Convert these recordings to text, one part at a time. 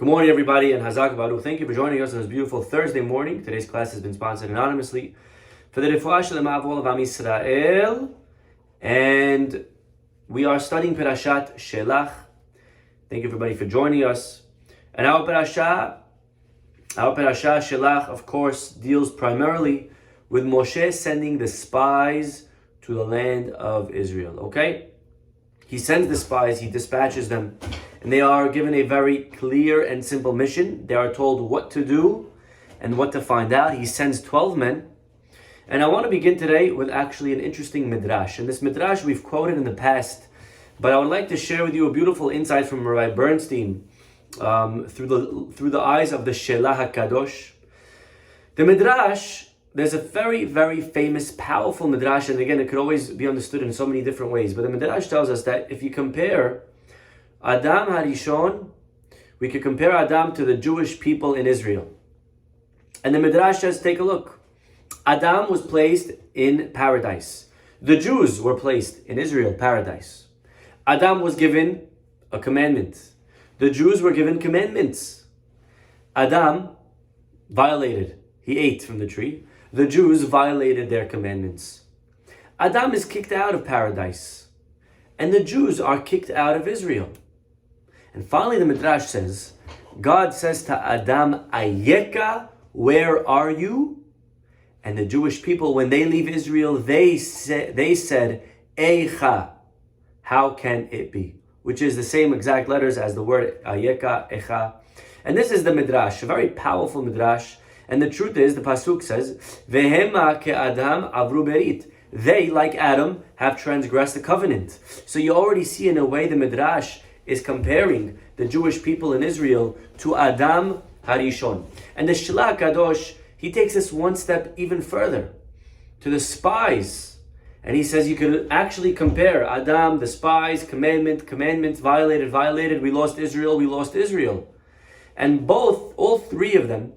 Good morning, everybody, and Hazak Baruch. Thank you for joining us on this beautiful Thursday morning. Today's class has been sponsored anonymously for the Refuah Shlema of all of Am Yisrael, and we are studying Parashat Shelah. Thank you, everybody, for joining us. And our parasha Shelah, of course, deals primarily with Moshe sending the spies to the land of Israel. Okay, he sends the spies, he dispatches them. And they are given a very clear and simple mission. They are told what to do and what to find out. He sends 12 men. And I want to begin today with actually an interesting midrash. And this midrash we've quoted in the past, but I would like to share with you a beautiful insight from Rabbi Bernstein through the eyes of the Shelah HaKadosh. The midrash, there's a very, very famous, powerful midrash. And again, it could always be understood in so many different ways. But the midrash tells us that if you compare Adam Harishon, we could compare Adam to the Jewish people in Israel. And the Midrash says, take a look. Adam was placed in paradise. The Jews were placed in Israel, paradise. Adam was given a commandment. The Jews were given commandments. Adam violated. He ate from the tree. The Jews violated their commandments. Adam is kicked out of paradise. And the Jews are kicked out of Israel. And finally, the Midrash says, God says to Adam, Ayeka, where are you? And the Jewish people, when they leave Israel, they said, Eicha, how can it be? Which is the same exact letters as the word Ayeka, Echa. And this is the Midrash, a very powerful Midrash. And the truth is, the Pasuk says, Vehema ke Adam avru berit. They, like Adam, have transgressed the covenant. So you already see in a way the Midrash is comparing the Jewish people in Israel to Adam Harishon. And the Shelah Kadosh, he takes this one step even further to the spies. And he says you could actually compare Adam, the spies, commandment, violated, we lost Israel. And all three of them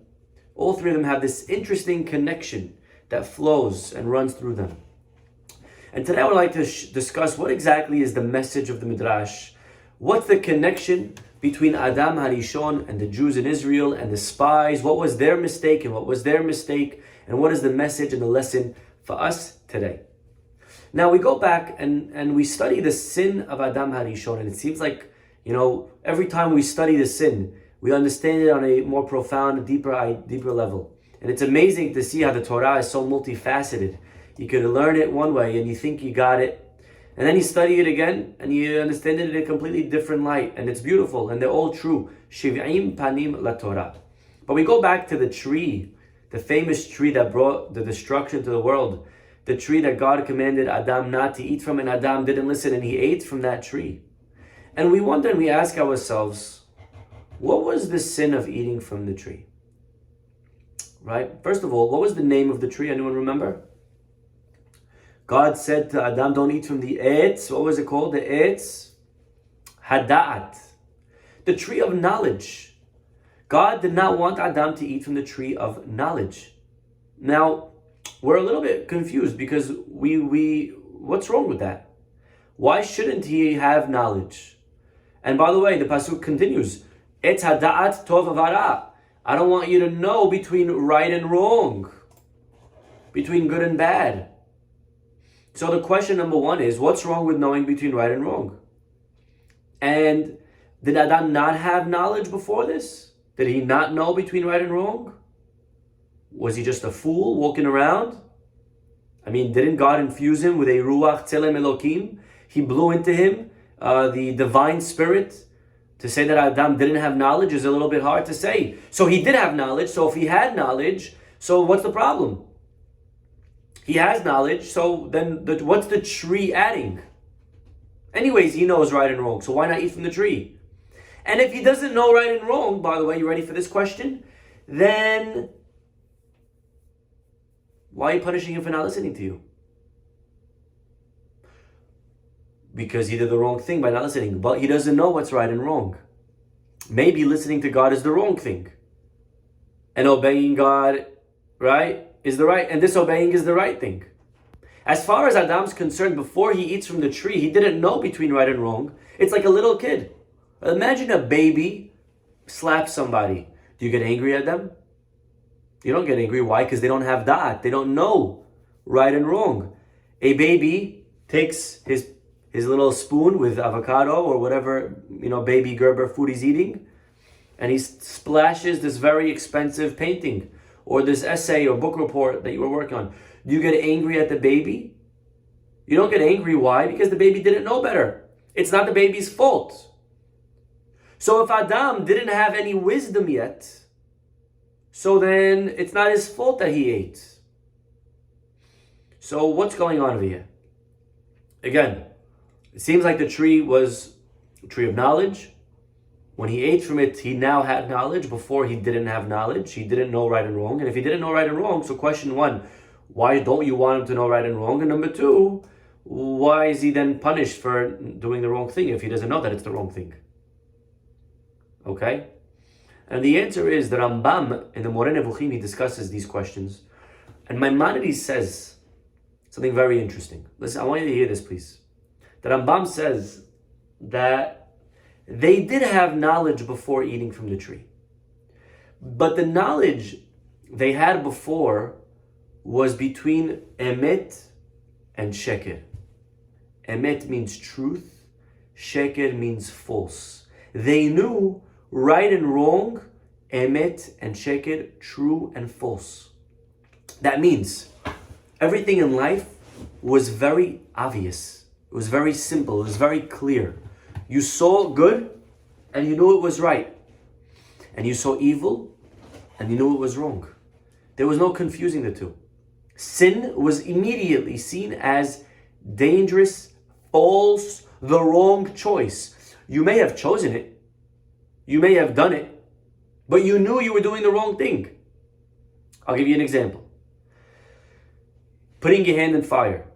have this interesting connection that flows and runs through them. And today I would like to discuss what exactly is the message of the Midrash. What's the connection between Adam Harishon and the Jews in Israel and the spies? What was their mistake and what was their mistake? And what is the message and the lesson for us today? Now we go back and we study the sin of Adam Harishon, and it seems like, every time we study the sin, we understand it on a more profound, deeper level. And it's amazing to see how the Torah is so multifaceted. You could learn it one way and you think you got it, and then you study it again, and you understand it in a completely different light. And it's beautiful, and they're all true. Shiv'im panim la Torah. But we go back to the tree, the famous tree that brought the destruction to the world. The tree that God commanded Adam not to eat from, and Adam didn't listen, and he ate from that tree. And we wonder and we ask ourselves, what was the sin of eating from the tree? Right? First of all, what was the name of the tree? Anyone remember? God said to Adam, don't eat from the etz. What was it called? The etz hada'at. The tree of knowledge. God did not want Adam to eat from the tree of knowledge. Now, we're a little bit confused because what's wrong with that? Why shouldn't he have knowledge? And by the way, the Pasuk continues, etz hada'at tov v'ra. I don't want you to know between right and wrong, between good and bad. So the question number one is, what's wrong with knowing between right and wrong? And did Adam not have knowledge before this? Did he not know between right and wrong? Was he just a fool walking around? I mean, didn't God infuse him with a ruach tzelem elokim? He blew into him the divine spirit. To say that Adam didn't have knowledge is a little bit hard to say. So he did have knowledge. So if he had knowledge, so what's the problem? He has knowledge, so then what's the tree adding? Anyways, he knows right and wrong, so why not eat from the tree? And if he doesn't know right and wrong, by the way, you ready for this question? Then why are you punishing him for not listening to you? Because he did the wrong thing by not listening, but he doesn't know what's right and wrong. Maybe listening to God is the wrong thing, and obeying God, right, is the right, and disobeying is the right thing. As far as Adam's concerned, before he eats from the tree, he didn't know between right and wrong. It's like a little kid. Imagine a baby slaps somebody, do you get angry at them? You don't get angry. Why? Because they don't have da'at. They don't know right and wrong. A baby takes his little spoon with avocado or whatever, baby Gerber food he's eating, and he splashes this very expensive painting or this essay or book report that you were working on. Do you get angry at the baby? You don't get angry. Why? Because the baby didn't know better. It's not the baby's fault. So if Adam didn't have any wisdom yet, so then it's not his fault that he ate. So what's going on over here? Again, it seems like the tree was a tree of knowledge. When he ate from it, he now had knowledge. Before, he didn't have knowledge. He didn't know right and wrong. And if he didn't know right and wrong, so question one, why don't you want him to know right and wrong? And number two, why is he then punished for doing the wrong thing if he doesn't know that it's the wrong thing? Okay? And the answer is the Rambam in the Moreh Nevuchim, he discusses these questions. And Maimonides says something very interesting. Listen, I want you to hear this, please. The Rambam says that they did have knowledge before eating from the tree. But the knowledge they had before was between emet and sheker. Emet means truth. Sheker means false. They knew right and wrong, emet and sheker, true and false. That means everything in life was very obvious. It was very simple. It was very clear. You saw good and you knew it was right. And you saw evil and you knew it was wrong. There was no confusing the two. Sin was immediately seen as dangerous, false, the wrong choice. You may have chosen it. You may have done it. But you knew you were doing the wrong thing. I'll give you an example. Putting your hand in fire.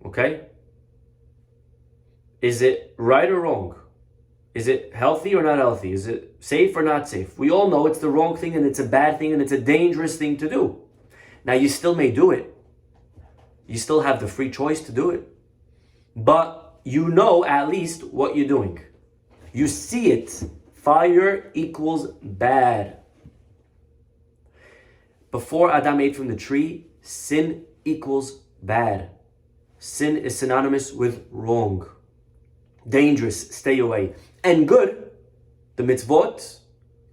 Okay? Is it right or wrong? Is it healthy or not healthy? Is it safe or not safe? We all know it's the wrong thing and it's a bad thing and it's a dangerous thing to do. Now you still may do it. You still have the free choice to do it. But you know at least what you're doing. You see it. Fire equals bad. Before Adam ate from the tree, sin equals bad. Sin is synonymous with wrong. Dangerous, stay away. And good, the mitzvot,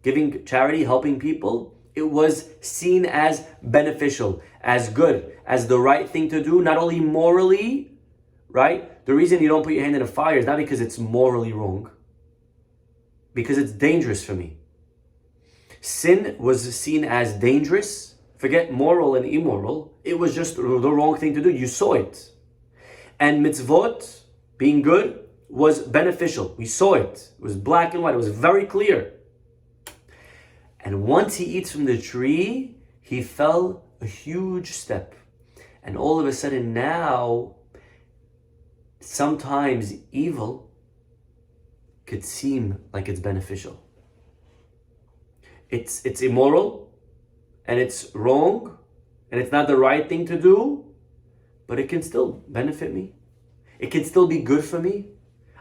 giving charity, helping people, it was seen as beneficial, as good, as the right thing to do, not only morally, right? The reason you don't put your hand in a fire is not because it's morally wrong, because it's dangerous for me. Sin was seen as dangerous. Forget moral and immoral. It was just the wrong thing to do. You saw it. And mitzvot, being good, was beneficial. We saw it. It was black and white. It was very clear. And once he eats from the tree, he fell a huge step. And all of a sudden now, sometimes evil could seem like it's beneficial. It's immoral, and it's wrong, and it's not the right thing to do, but it can still benefit me. It can still be good for me.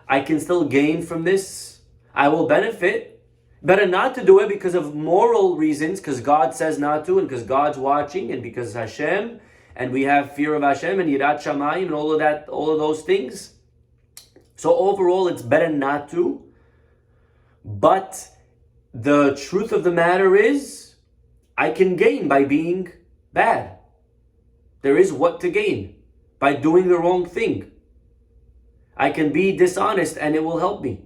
I can still gain from this. I will benefit. Better not to do it because of moral reasons, because God says not to, and because God's watching, and because Hashem, and we have fear of Hashem, and Yirat Shamayim, and all of that, all of those things. So overall, it's better not to. But the truth of the matter is, I can gain by being bad. There is what to gain by doing the wrong thing. I can be dishonest and it will help me.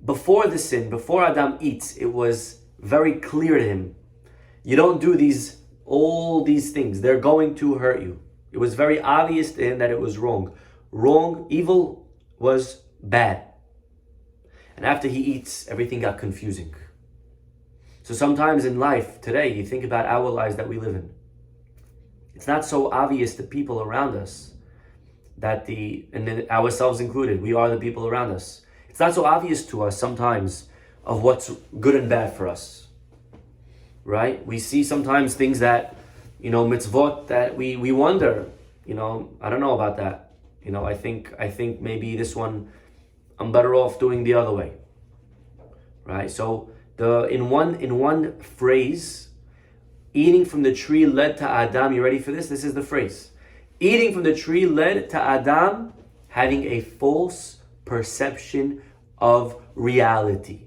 Before the sin, before Adam eats, it was very clear to him. You don't do all these things. They're going to hurt you. It was very obvious to him that it was wrong. Wrong, evil was bad. And after he eats, everything got confusing. So sometimes in life, today, you think about our lives that we live in. It's not so obvious to people around us that and ourselves included, we are the people around us. It's not so obvious to us sometimes of what's good and bad for us. Right? We see sometimes things that, mitzvot that we wonder, I don't know about that. I think maybe this one, I'm better off doing the other way. right? So in one phrase, eating from the tree led to Adam. You ready for this? This is the phrase. Eating from the tree led to Adam having a false perception of reality.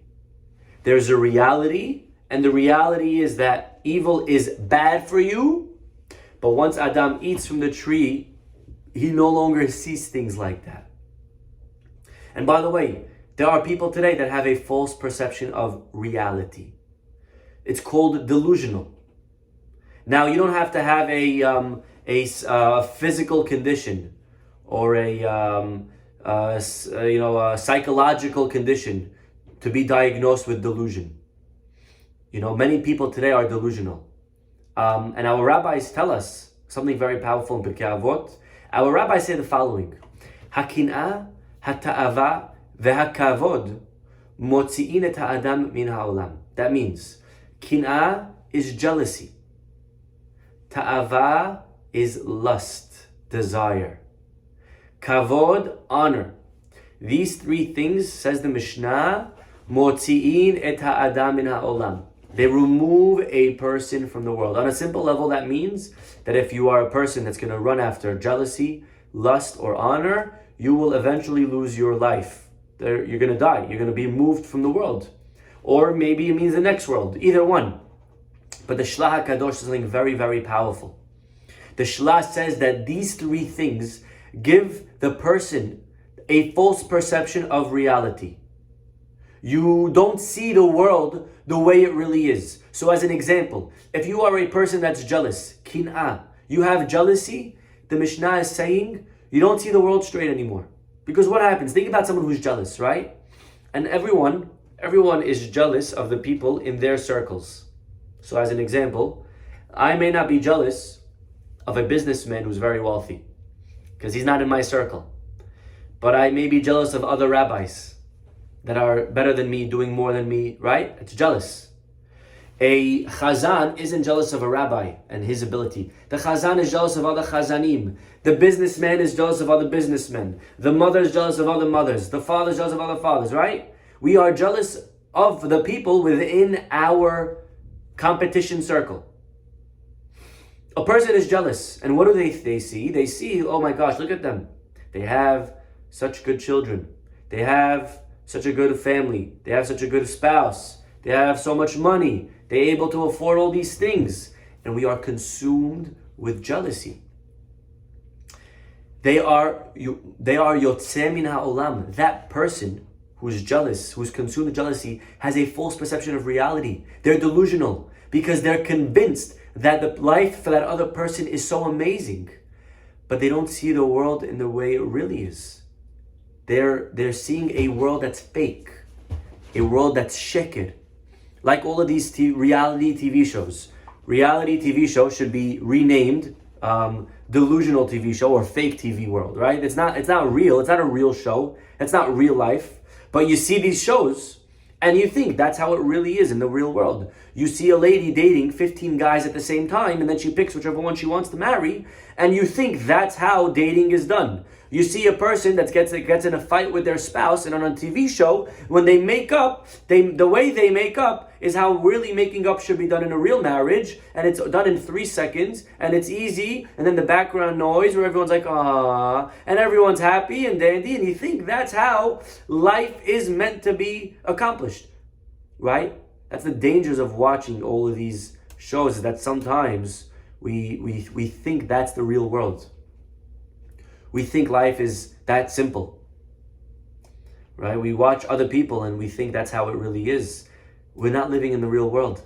There's a reality, and the reality is that evil is bad for you. But once Adam eats from the tree, he no longer sees things like that. And by the way, there are people today that have a false perception of reality. It's called delusional. Now, you don't have to have a physical condition or a psychological condition to be diagnosed with delusion. Many people today are delusional. And our rabbis tell us something very powerful in Pirkei Avot. Our rabbis say the following: Hakin'ah, hata'ava, ve'hakavod, motzi'in et ha'adam min ha'olam. That means, kin'ah is jealousy. Ta'ava is lust, desire. Kavod, honor. These three things, says the Mishnah, motzi'in et ha'adam min ha'olam. They remove a person from the world. On a simple level, that means that if you are a person that's going to run after jealousy, lust, or honor, you will eventually lose your life. You're going to die. You're going to be moved from the world. Or maybe it means the next world. Either one. But the Shelah HaKadosh is something very, very powerful. The Shelah says that these three things give the person a false perception of reality. You don't see the world the way it really is. So as an example, if you are a person that's jealous, kin'ah, you have jealousy, the Mishnah is saying you don't see the world straight anymore. Because what happens? Think about someone who's jealous, right? And everyone is jealous of the people in their circles. So as an example, I may not be jealous of a businessman who's very wealthy because he's not in my circle. But I may be jealous of other rabbis that are better than me, doing more than me, right? It's jealous. A chazan isn't jealous of a rabbi and his ability. The chazan is jealous of other chazanim. The businessman is jealous of other businessmen. The mother is jealous of other mothers. The father is jealous of other fathers, right? We are jealous of the people within our competition circle. A person is jealous, and what do they see? They see, oh my gosh, look at them. They have such good children. They have such a good family. They have such a good spouse. They have so much money. They're able to afford all these things. And we are consumed with jealousy. They are yotzei min ha'olam. That person who's jealous, who's consumed with jealousy, has a false perception of reality. They're delusional because they're convinced that the life for that other person is so amazing. But they don't see the world in the way it really is. They're seeing a world that's fake, a world that's sheker. Like all of these reality TV shows. Reality TV shows should be renamed delusional TV show or fake TV world, right? It's not real. It's not a real show. It's not real life. But you see these shows and you think that's how it really is in the real world. You see a lady dating 15 guys at the same time and then she picks whichever one she wants to marry, and you think that's how dating is done. You see a person that gets in a fight with their spouse, and on a TV show, when they make up, the way they make up is how really making up should be done in a real marriage, and it's done in 3 seconds, and it's easy, and then the background noise where everyone's like, ah, and everyone's happy and dandy, and you think that's how life is meant to be accomplished, right? That's the dangers of watching all of these shows, is that sometimes we think that's the real world. We think life is that simple, right? We watch other people and we think that's how it really is. We're not living in the real world.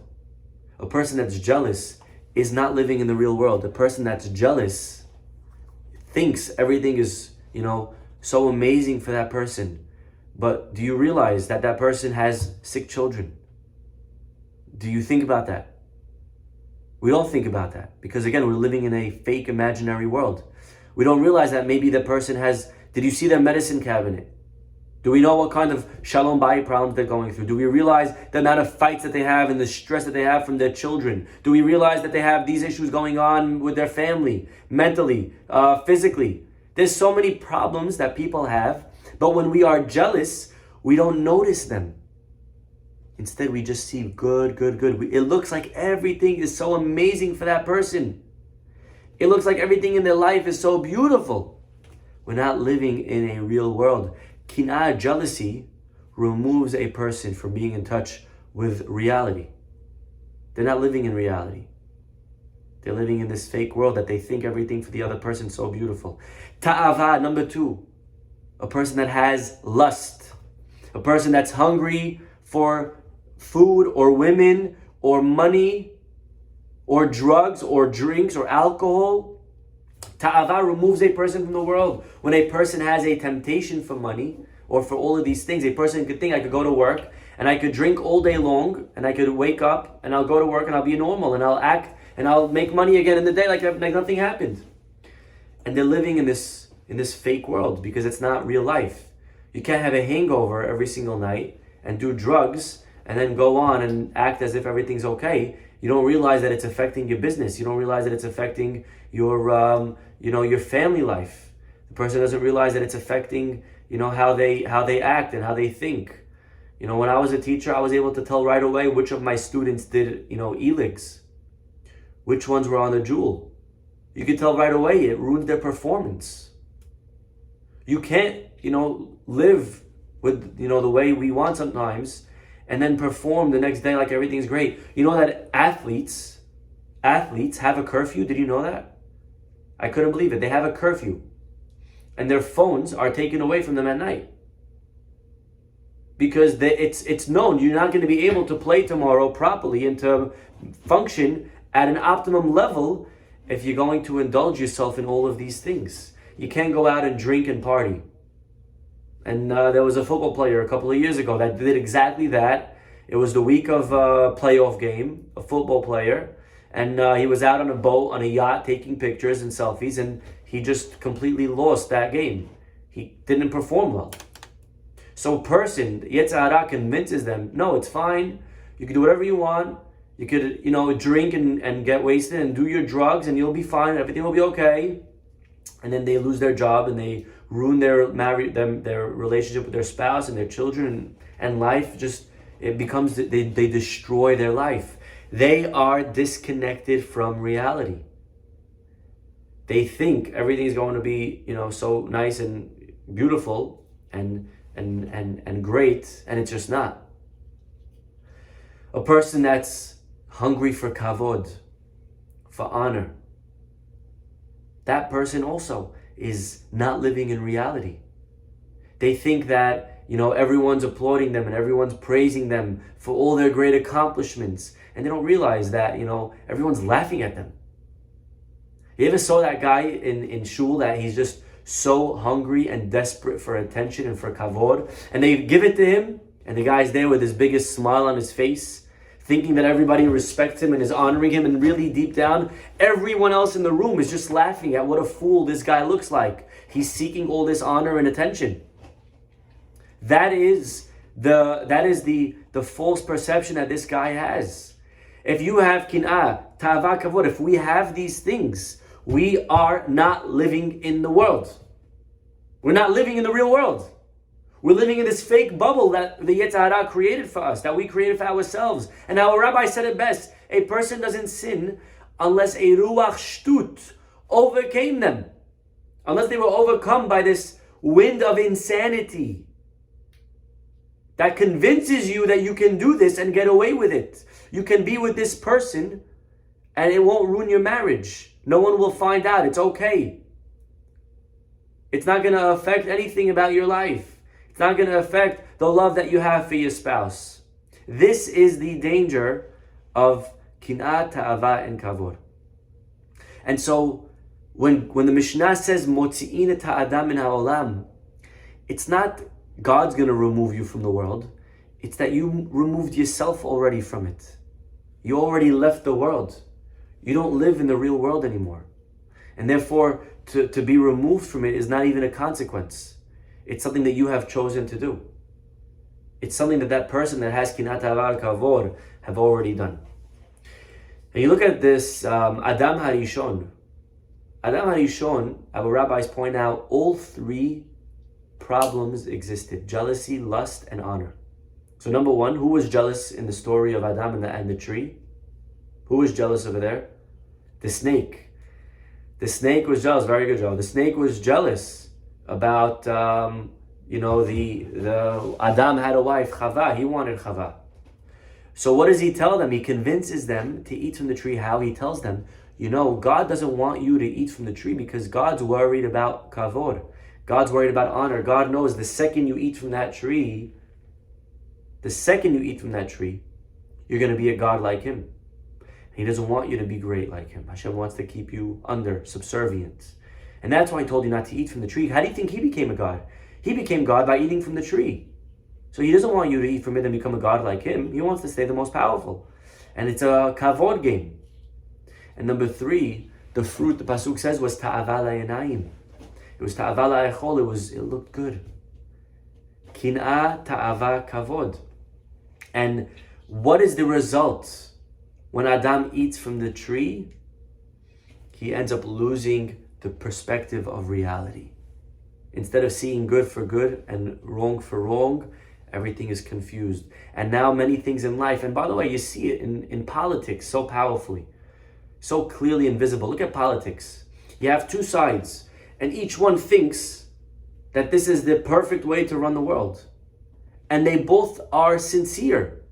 A person that's jealous is not living in the real world. A person that's jealous thinks everything is, so amazing for that person. But do you realize that that person has sick children? Do you think about that? We don't think about that because, again, we're living in a fake imaginary world. We don't realize that maybe the person did you see their medicine cabinet? Do we know what kind of shalom bayit problems they're going through? Do we realize the amount of fights that they have and the stress that they have from their children? Do we realize that they have these issues going on with their family, mentally, physically? There's so many problems that people have, but when we are jealous, we don't notice them. Instead, we just see good, good, good. It looks like everything is so amazing for that person. It looks like everything in their life is so beautiful. We're not living in a real world. Kina'ah, jealousy, removes a person from being in touch with reality. They're not living in reality. They're living in this fake world that they think everything for the other person is so beautiful. Ta'ava, number 2, a person that has lust. A person that's hungry for food or women or money or drugs or drinks or alcohol. Ta'ava removes a person from the world. When a person has a temptation for money or for all of these things, a person could think, I could go to work and I could drink all day long and I could wake up and I'll go to work and I'll be normal and I'll act and I'll make money again in the day like nothing happened. And they're living in this fake world because it's not real life. You can't have a hangover every single night and do drugs and then go on and act as if everything's okay. You don't realize that it's affecting your business. You don't realize that it's affecting your your family life. The person doesn't realize that it's affecting how they act and how they think. When I was a teacher, I was able to tell right away which of my students did eligs, which ones were on the jewel. You could tell right away. It ruins their performance. You can't live with the way we want sometimes and then perform the next day like everything's great. You know that athletes have a curfew? Did you know that? I couldn't believe it. They have a curfew. And their phones are taken away from them at night. Because it's known you're not going to be able to play tomorrow properly and to function at an optimum level if you're going to indulge yourself in all of these things. You can't go out and drink and party. And there was a football player a couple of years ago that did exactly that. It was the week of a playoff game, a football player, and he was out on a boat, on a yacht, taking pictures and selfies, and he just completely lost that game. He didn't perform well. So Yetzer Hara convinces them, no, it's fine. You can do whatever you want. You could, drink and get wasted and do your drugs and you'll be fine. Everything will be okay. And then they lose their job and they ruin their relationship with their spouse and their children and life they destroy their life. They are disconnected from reality. They think everything is going to be, so nice and beautiful and great, and it's just not. A person that's hungry for kavod, for honor, that person also is not living in reality. They think that, everyone's applauding them and everyone's praising them for all their great accomplishments. And they don't realize that, everyone's laughing at them. You ever saw that guy in shul that he's just so hungry and desperate for attention and for kavod? And they give it to him and the guy's there with his biggest smile on his face, thinking that everybody respects him and is honoring him, and really deep down, everyone else in the room is just laughing at what a fool this guy looks like. He's seeking all this honor and attention. That is the false perception that this guy has. If you have kin'ah, ta'ava, kavod, if we have these things, we are not living in the world. We're not living in the real world. We're living in this fake bubble that the Yetzer Hara created for us, that we created for ourselves. And our rabbi said it best, a person doesn't sin unless a ruach shtut overcame them. Unless they were overcome by this wind of insanity that convinces you that you can do this and get away with it. You can be with this person and it won't ruin your marriage. No one will find out. It's okay. It's not going to affect anything about your life. It's not going to affect the love that you have for your spouse. This is the danger of kin'ah, ta'ava, and kavod. And so, when the Mishnah says, Motzi'in et ha'adam min ha'olam, it's not God's going to remove you from the world. It's that you removed yourself already from it. You already left the world. You don't live in the real world anymore. And therefore, to be removed from it is not even a consequence. It's something that you have chosen to do. It's something that person that has kinat ta'ava kavod have already done. And you look at this Adam Harishon. Adam Harishon, our rabbis point out, all three problems existed: jealousy, lust, and honor. So number one, who was jealous in the story of Adam and the tree? Who was jealous over there? The snake. The snake was jealous. Very good, Joe. The snake was jealous about, the Adam had a wife, Chava. He wanted Chava. So what does he tell them? He convinces them to eat from the tree. How? He tells them, God doesn't want you to eat from the tree because God's worried about kavod. God's worried about honor. God knows the second you eat from that tree, you're going to be a God like him. He doesn't want you to be great like him. Hashem wants to keep you under, subservient. And that's why he told you not to eat from the tree. How do you think he became a God? He became God by eating from the tree. So he doesn't want you to eat from it and become a God like him. He wants to stay the most powerful. And it's a kavod game. And number three, the fruit, the pasuk says, was ta'ava la'yanayim. It was ta'ava la'echol. It looked good. Kin'a ta'ava kavod. And what is the result? When Adam eats from the tree, he ends up losing the perspective of reality. Instead of seeing good for good and wrong for wrong, everything is confused. And now many things in life, and by the way, you see it in politics so powerfully, so clearly and visible. Look at politics. You have two sides, and each one thinks that this is the perfect way to run the world. And they both are sincere.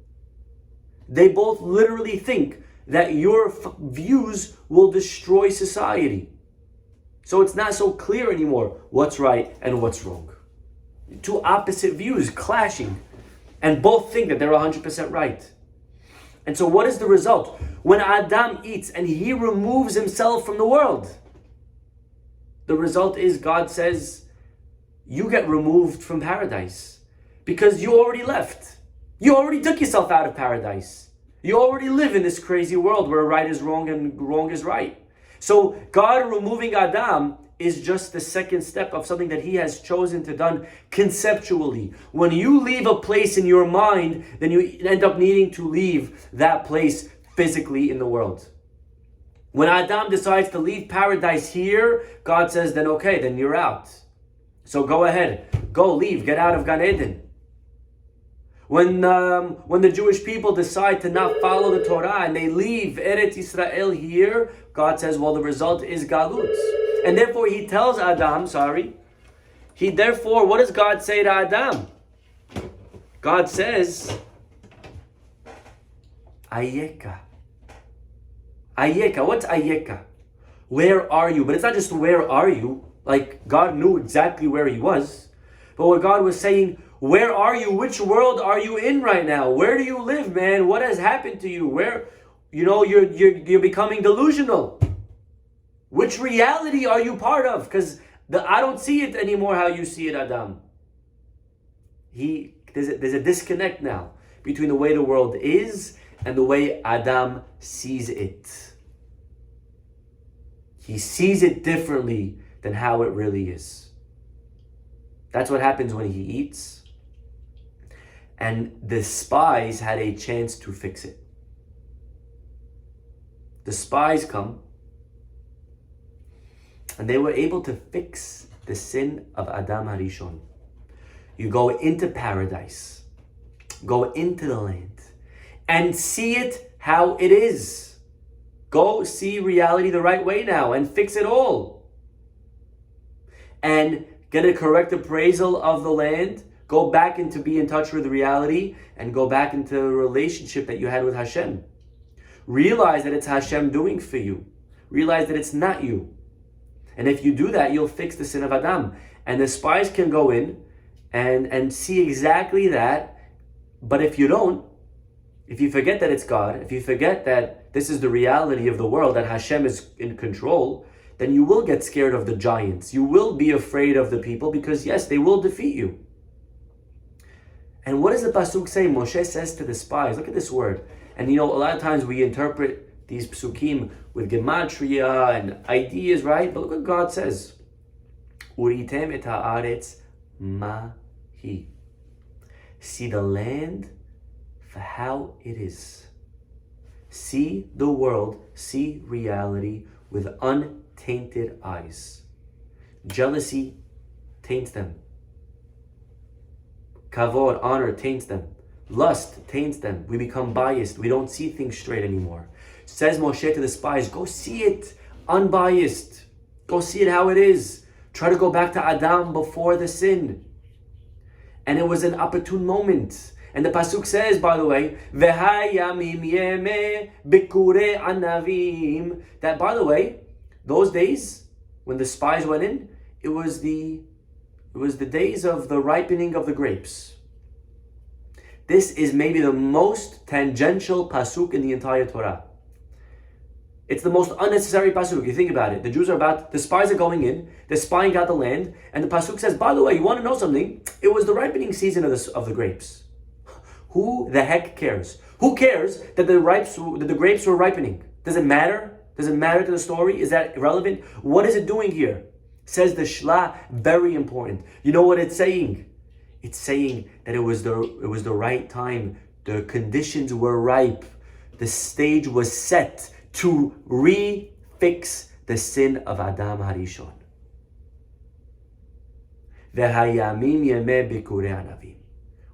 They both literally think that your views will destroy society. So it's not so clear anymore what's right and what's wrong. Two opposite views clashing, and both think that they're 100% right. And so what is the result? When Adam eats and he removes himself from the world, the result is God says, you get removed from paradise because you already left. You already took yourself out of paradise. You already live in this crazy world where right is wrong and wrong is right. So God removing Adam is just the second step of something that he has chosen to done conceptually. When you leave a place in your mind, then you end up needing to leave that place physically in the world. When Adam decides to leave paradise here, God says, then okay, then you're out. So go ahead, go leave, get out of Gan Eden. When the Jewish people decide to not follow the Torah and they leave Eretz Israel here, God says, well, the result is Galut. And therefore he tells Adam, what does God say to Adam? God says, Ayeka. Ayeka, what's Ayeka? Where are you? But it's not just where are you, like God knew exactly where he was. But what God was saying, where are you? Which world are you in right now? Where do you live, man? What has happened to you? Where, you're becoming delusional. Which reality are you part of? Because I don't see it anymore how you see it, Adam. There's a disconnect now between the way the world is and the way Adam sees it. He sees it differently than how it really is. That's what happens when he eats. And the spies had a chance to fix it. The spies come, and they were able to fix the sin of Adam Harishon. You go into paradise, go into the land, and see it how it is. Go see reality the right way now and fix it all. And get a correct appraisal of the land. Go back and to be in touch with reality and go back into a relationship that you had with Hashem. Realize that it's Hashem doing for you. Realize that it's not you. And if you do that, you'll fix the sin of Adam. And the spies can go in and see exactly that. But if you don't, if you forget that it's God, if you forget that this is the reality of the world, that Hashem is in control, then you will get scared of the giants. You will be afraid of the people because yes, they will defeat you. And what does the pasuk say? Moshe says to the spies, look at this word. And a lot of times we interpret these psukim with gematria and ideas, right? But look what God says. Uritem et haaretz mahi. See the land for how it is. See the world, see reality with untainted eyes. Jealousy taints them. Kavod, honor, taints them. Lust taints them. We become biased. We don't see things straight anymore. Says Moshe to the spies, go see it unbiased. Go see it how it is. Try to go back to Adam before the sin. And it was an opportune moment. And the pasuk says, by the way, that, by the way, those days when the spies went in, it was the days of the ripening of the grapes. This is maybe the most tangential pasuk in the entire Torah. It's the most unnecessary pasuk. You think about it. The spies are going in, they're spying out the land, and the pasuk says, by the way, you want to know something? It was the ripening season of the grapes. Who the heck cares? Who cares that the grapes were ripening? Does it matter? Does it matter to the story? Is that irrelevant? What is it doing here? Says the Shelah, very important. You know what it's saying? It's saying that it was the right time. The conditions were ripe. The stage was set to refix the sin of Adam Harishon. V'hayamim yemeh bikurei anavim.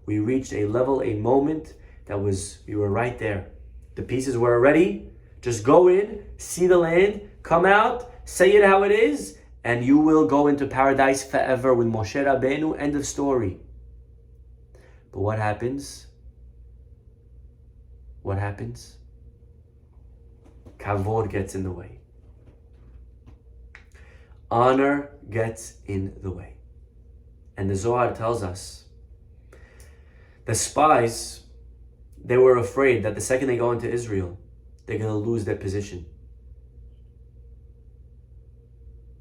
We reached a level, a moment we were right there. The pieces were ready. Just go in, see the land, come out, say it how it is, and you will go into paradise forever with Moshe Rabbeinu. End of story. But what happens? What happens? Kavod gets in the way. Honor gets in the way. And the Zohar tells us, the spies, they were afraid that the second they go into Israel, they're going to lose their position.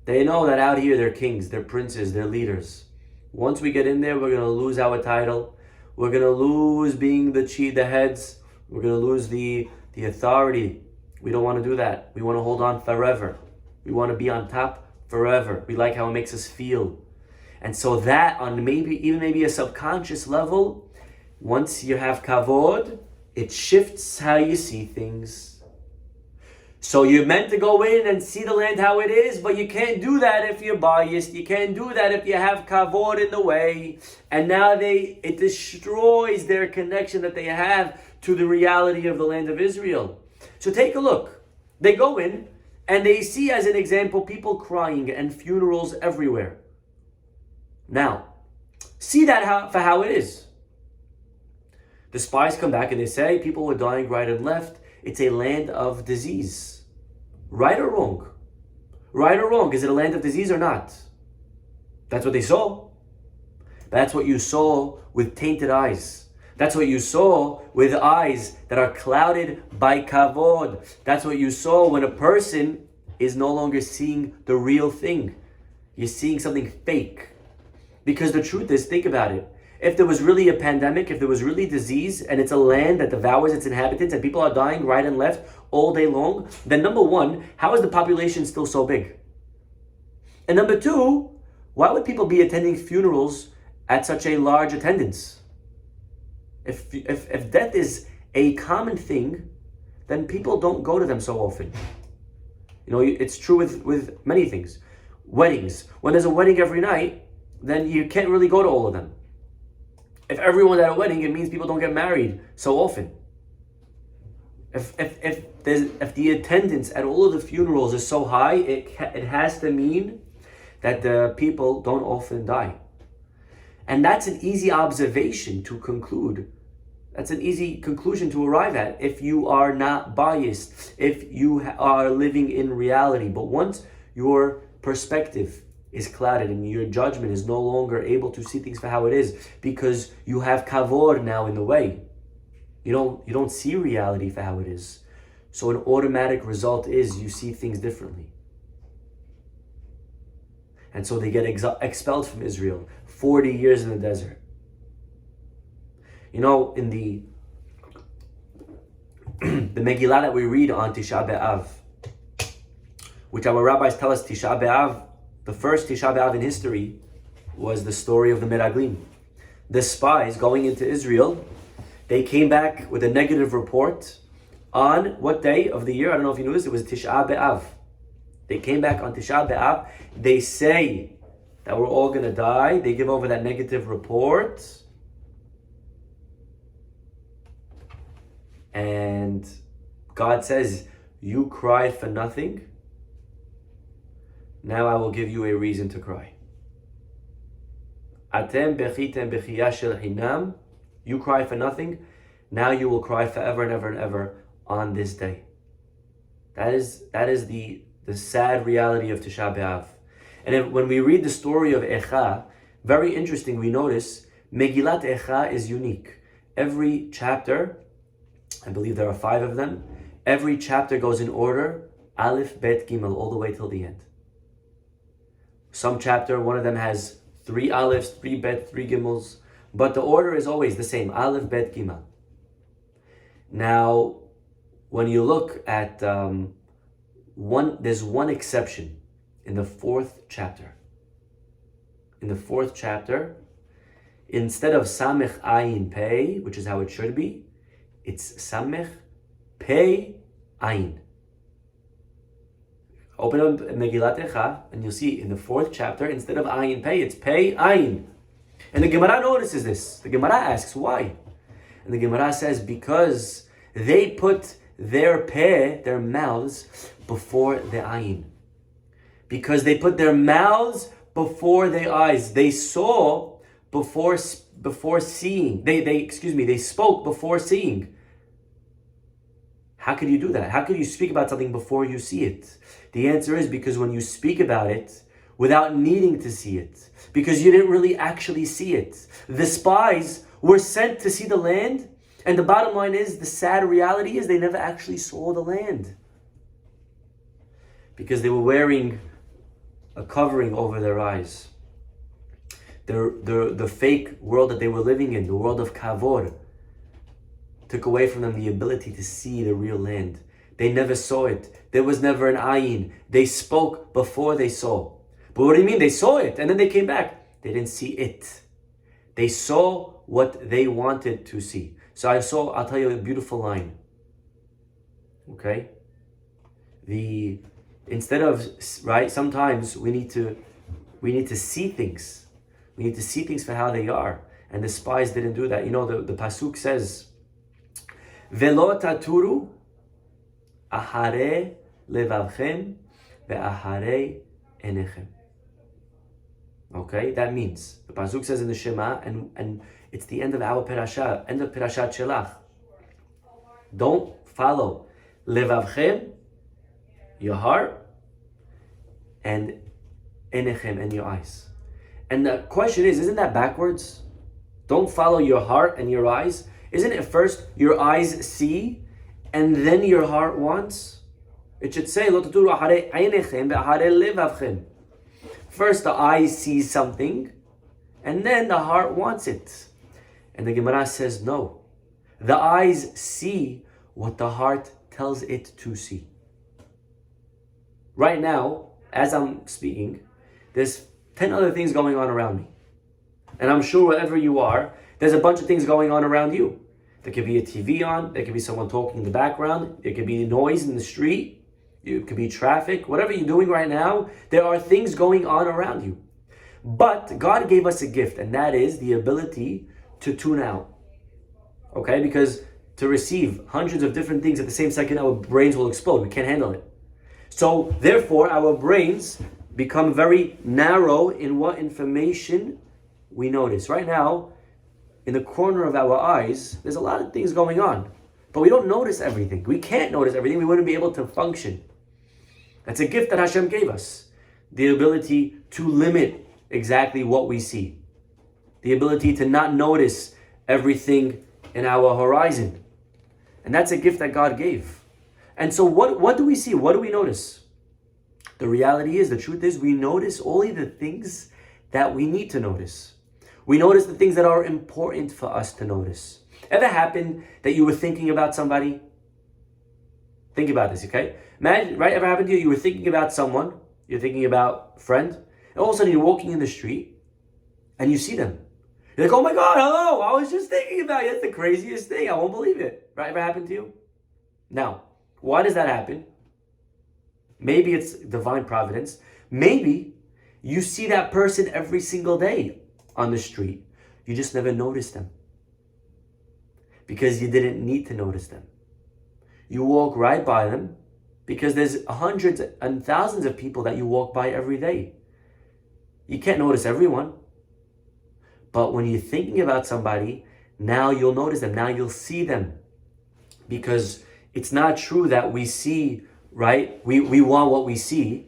They know that out here they're kings, they're princes, they're leaders. Once we get in there, we're going to lose our title. We're going to lose being the heads. We're going to lose the authority. We don't want to do that. We want to hold on forever. We want to be on top forever. We like how it makes us feel. And so that on maybe a subconscious level, once you have kavod, it shifts how you see things. So you're meant to go in and see the land how it is, but you can't do that if you're biased. You can't do that if you have kavod in the way. And now it destroys their connection that they have to the reality of the land of Israel. So take a look. They go in and they see, as an example, people crying and funerals everywhere. Now, see that for how it is. The spies come back and they say people were dying right and left. It's a land of disease. Right or wrong? Right or wrong? Is it a land of disease or not? That's what they saw. That's what you saw with tainted eyes. That's what you saw with eyes that are clouded by kavod. That's what you saw when a person is no longer seeing the real thing. You're seeing something fake. Because the truth is, think about it. If there was really a pandemic, if there was really disease, and it's a land that devours its inhabitants and people are dying right and left all day long, then number one, how is the population still so big? And number two, why would people be attending funerals at such a large attendance? If death is a common thing, then people don't go to them so often. You know, it's true with many things. Weddings. When there's a wedding every night, then you can't really go to all of them. If everyone's at a wedding, it means people don't get married so often. If the attendance at all of the funerals is so high, it has to mean that the people don't often die. And that's an easy observation to conclude. That's an easy conclusion to arrive at if you are not biased, if you are living in reality. But once your perspective is clouded and your judgment is no longer able to see things for how it is because you have kavod now in the way, you don't see reality for how it is. So an automatic result is you see things differently. And so they get expelled from Israel, 40 years in the desert. You know, in the Megillah that we read on Tisha B'Av, which our rabbis tell us Tisha B'Av, the first Tisha B'Av in history was the story of the Meraglim. The spies going into Israel, they came back with a negative report on what day of the year? I don't know if you knew this, it was Tisha B'Av. They came back on Tisha B'Av. They say that we're all going to die. They give over that negative report. And God says, you cried for nothing. Now I will give you a reason to cry. Atem bechitem bechiya shel hinam. You cry for nothing. Now you will cry forever and ever and ever on this day. That is the sad reality of Tisha B'Av. And when we read the story of Echa, very interesting, we notice Megillat Echa is unique. Every chapter, I believe there are 5 of them, every chapter goes in order, Aleph, Bet, Gimel, all the way till the end. Some chapter, one of them has 3 Alephs, 3 Bet, 3 Gimels, but the order is always the same, Aleph, Bet, Gimel. Now, when you look at there's one exception in the 4th chapter. In the 4th chapter, instead of Samech Ayin Pei, which is how it should be, it's Samech Pei Ayin. Open up Megillat Echa, and you'll see in the 4th chapter, instead of Ayin Pei, it's Pei Ayin. And the Gemara notices this. The Gemara asks, why? And the Gemara says, because they put their peh, their mouths, before the ayin. Because they put their mouths before their eyes. They saw before seeing. They spoke before seeing. How could you do that? How could you speak about something before you see it? The answer is because when you speak about it without needing to see it, because you didn't really actually see it. The spies were sent to see the land, and the bottom line is, the sad reality is they never actually saw the land. Because they were wearing a covering over their eyes. The fake world that they were living in, the world of kavod, took away from them the ability to see the real land. They never saw it. There was never an ayin. They spoke before they saw. But what do you mean? They saw it and then they came back. They didn't see it. They saw what they wanted to see. So I'll tell you a beautiful line. Okay? Instead of, right, sometimes we need to see things. We need to see things for how they are. And the spies didn't do that. You know, the pasuk says, Velo taturu ahare levavchem ve'ahare enechem. Okay, that means, the pasuk says in the Shema, and it's the end of our parasha, end of Parashat Shelah. Don't follow levavchem, your heart, and enechem, and your eyes. And the question is, isn't that backwards? Don't follow your heart and your eyes. Isn't it first your eyes see, and then your heart wants? It should say, Lo taturu ahare einechem ve'ahare levavchem. First the eyes see something, and then the heart wants it. And the Gemara says, no. The eyes see what the heart tells it to see. Right now, as I'm speaking, there's 10 other things going on around me. And I'm sure wherever you are, there's a bunch of things going on around you. There could be a TV on, there could be someone talking in the background, there could be noise in the street, it could be traffic, whatever you're doing right now, there are things going on around you. But God gave us a gift, and that is the ability to tune out. Okay? Because to receive hundreds of different things at the same second, our brains will explode. We can't handle it. So, therefore, our brains become very narrow in what information we notice. Right now, in the corner of our eyes, there's a lot of things going on. But we don't notice everything. We can't notice everything. We wouldn't be able to function. That's a gift that Hashem gave us. The ability to limit exactly what we see. The ability to not notice everything in our horizon. And that's a gift that God gave. And so what do we see? What do we notice? The reality is, the truth is, we notice only the things that we need to notice. We notice the things that are important for us to notice. Ever happened that you were thinking about somebody? Think about this, okay? Imagine, right? Ever happened to you? You were thinking about someone. You're thinking about a friend. And all of a sudden you're walking in the street and you see them. You're like, oh my God, hello. I was just thinking about you. That's the craziest thing. I won't believe it. Right? Ever happened to you? Now, why does that happen? Maybe it's divine providence. Maybe you see that person every single day on the street. You just never noticed them. Because you didn't need to notice them. You walk right by them because there's hundreds and thousands of people that you walk by every day. You can't notice everyone. But when you're thinking about somebody, now you'll notice them. Now you'll see them. Because it's not true that we see, right? We want what we see.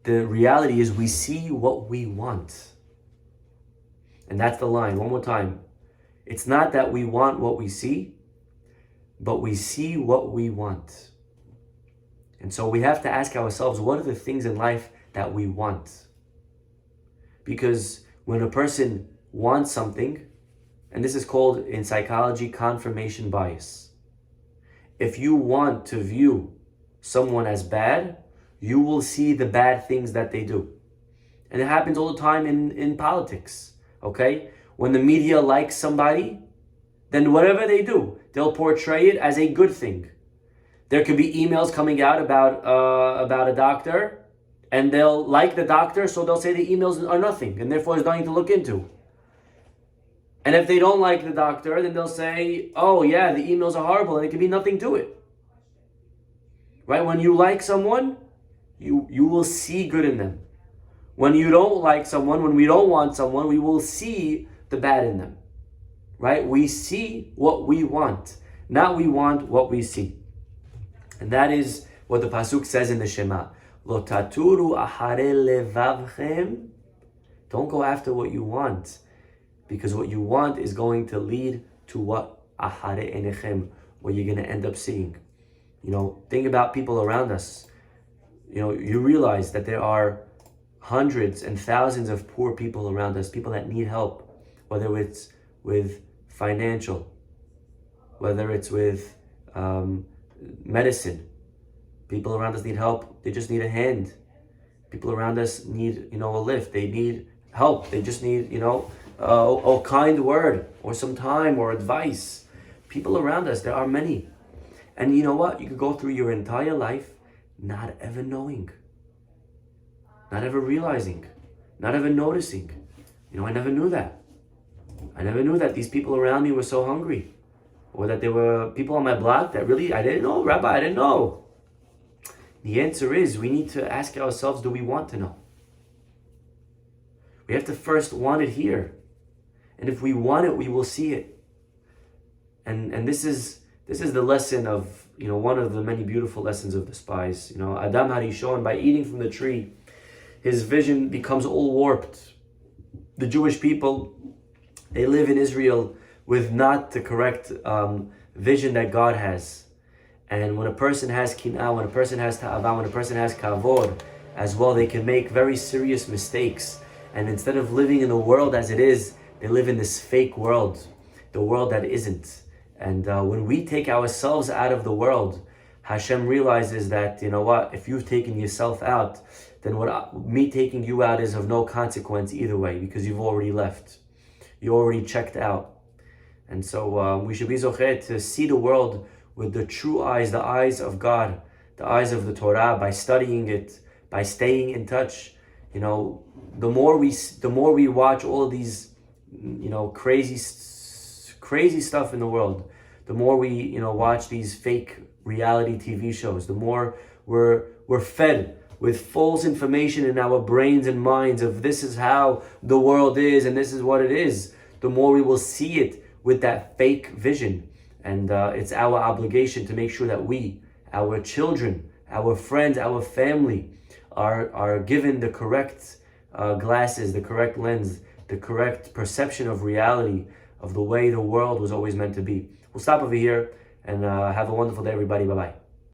The reality is we see what we want. And that's the line. One more time. It's not that we want what we see, but we see what we want. And so we have to ask ourselves, what are the things in life that we want? Because when a person wants something, and this is called in psychology confirmation bias. If you want to view someone as bad, you will see the bad things that they do. And it happens all the time in politics, okay? When the media likes somebody, then whatever they do, they'll portray it as a good thing. There could be emails coming out about a doctor, and they'll like the doctor, so they'll say the emails are nothing, and therefore there's nothing to look into. And if they don't like the doctor, then they'll say, oh yeah, the emails are horrible, and it could be nothing to it. Right? When you like someone, you will see good in them. When you don't like someone, when we don't want someone, we will see the bad in them. Right? We see what we want, not we want what we see. And that is what the Pasuk says in the Shema. Lo taturu ahare levavchem. Don't go after what you want, because what you want is going to lead to what ahare enechem, what you're going to end up seeing. Think about people around us. You realize that there are hundreds and thousands of poor people around us, people that need help, whether it's with financial, whether it's with medicine. People around us need help. They just need a hand. People around us need, a lift. They need help. They just need, a kind word or some time or advice. People around us, there are many. And you know what? You could go through your entire life not ever knowing, not ever realizing, not ever noticing. I never knew that. I never knew that these people around me were so hungry, or that there were people on my block that really, I didn't know, Rabbi, I didn't know. The answer is, we need to ask ourselves, do we want to know? We have to first want it here. And if we want it, we will see it. And this is the lesson of, one of the many beautiful lessons of the spies. Adam Harishon, by eating from the tree, his vision becomes all warped. The Jewish people, they live in Israel with not the correct vision that God has. And when a person has kin'ah, when a person has ta'avah, when a person has kavod as well, they can make very serious mistakes. And instead of living in the world as it is, they live in this fake world, the world that isn't. And when we take ourselves out of the world, Hashem realizes that, if you've taken yourself out, then me taking you out is of no consequence either way, because you've already left. You already checked out. And so we should be zocheh to see the world with the true eyes, the eyes of God, the eyes of the Torah, by studying it, by staying in touch. The more we watch all of these, crazy stuff in the world, the more we, watch these fake reality TV shows, the more we're fed with false information in our brains and minds of this is how the world is and this is what it is, the more we will see it with that fake vision. And it's our obligation to make sure that we, our children, our friends, our family are given the correct glasses, the correct lens, the correct perception of reality, of the way the world was always meant to be. We'll stop over here and have a wonderful day, everybody. Bye-bye.